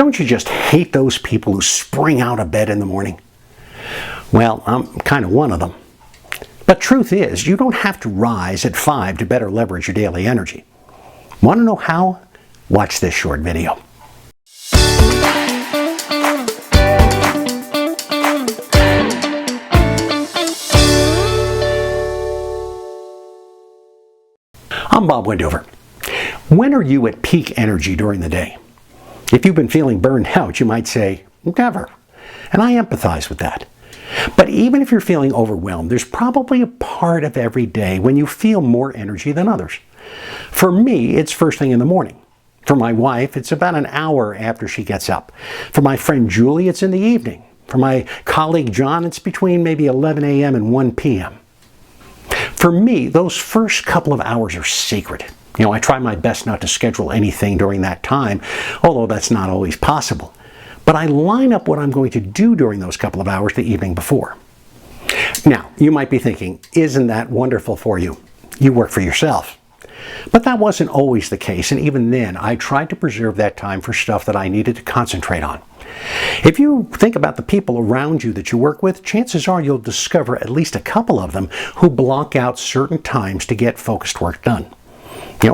Don't you just hate those people who spring out of bed in the morning? Well, I'm kind of one of them. But truth is, you don't have to rise at 5 to better leverage your daily energy. Want to know how? Watch this short video. I'm Bob Wendover. When are you at peak energy during the day? If you've been feeling burned out, you might say, never. And I empathize with that. But even if you're feeling overwhelmed, there's probably a part of every day when you feel more energy than others. For me, it's first thing in the morning. For my wife, it's about an hour after she gets up. For my friend Julie, it's in the evening. For my colleague John, it's between maybe 11 a.m. and 1 p.m. For me, those first couple of hours are sacred. I try my best not to schedule anything during that time, although that's not always possible. But I line up what I'm going to do during those couple of hours the evening before. Now, you might be thinking, isn't that wonderful for you? You work for yourself. But that wasn't always the case, and even then, I tried to preserve that time for stuff that I needed to concentrate on. If you think about the people around you that you work with, chances are you'll discover at least a couple of them who block out certain times to get focused work done.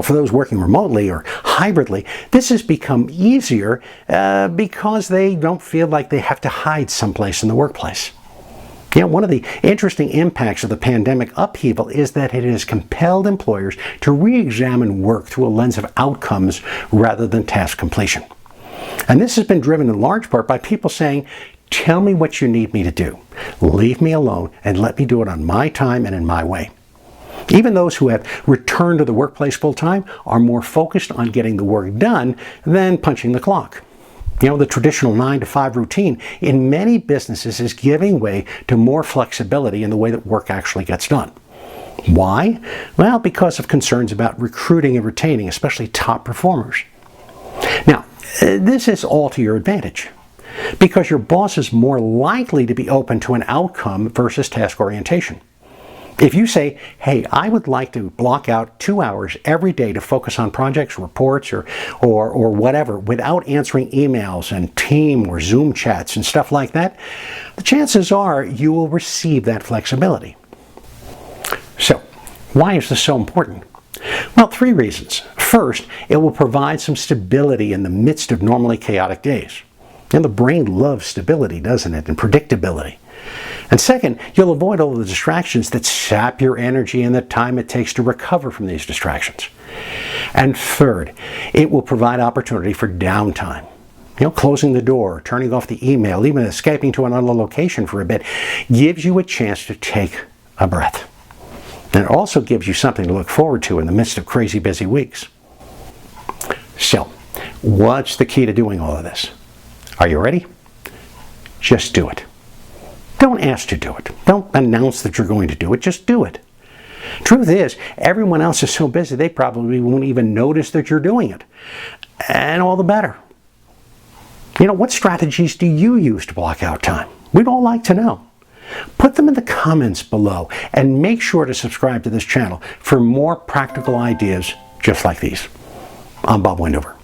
For those working remotely or hybridly, this has become easier because they don't feel like they have to hide someplace in the workplace. One of the interesting impacts of the pandemic upheaval is that it has compelled employers to re-examine work through a lens of outcomes rather than task completion. And this has been driven in large part by people saying, tell me what you need me to do. Leave me alone and let me do it on my time and in my way. Even those who have returned to the workplace full-time are more focused on getting the work done than punching the clock. The traditional 9 to 5 routine in many businesses is giving way to more flexibility in the way that work actually gets done. Why? Well, because of concerns about recruiting and retaining, especially top performers. Now, this is all to your advantage, because your boss is more likely to be open to an outcome versus task orientation. If you say, hey, I would like to block out 2 hours every day to focus on projects, reports, or whatever, without answering emails and team or Zoom chats and stuff like that, the chances are you will receive that flexibility. So, why is this so important? Well, 3 reasons. First, it will provide some stability in the midst of normally chaotic days. The brain loves stability, doesn't it, and predictability. And second, you'll avoid all the distractions that sap your energy and the time it takes to recover from these distractions. And third, it will provide opportunity for downtime. Closing the door, turning off the email, even escaping to another location for a bit, gives you a chance to take a breath. And it also gives you something to look forward to in the midst of crazy busy weeks. So, what's the key to doing all of this? Are you ready? Just do it. Don't ask to do it. Don't announce that you're going to do it. Just do it. Truth is, everyone else is so busy they probably won't even notice that you're doing it. And all the better. What strategies do you use to block out time? We'd all like to know. Put them in the comments below and make sure to subscribe to this channel for more practical ideas just like these. I'm Bob Wendover.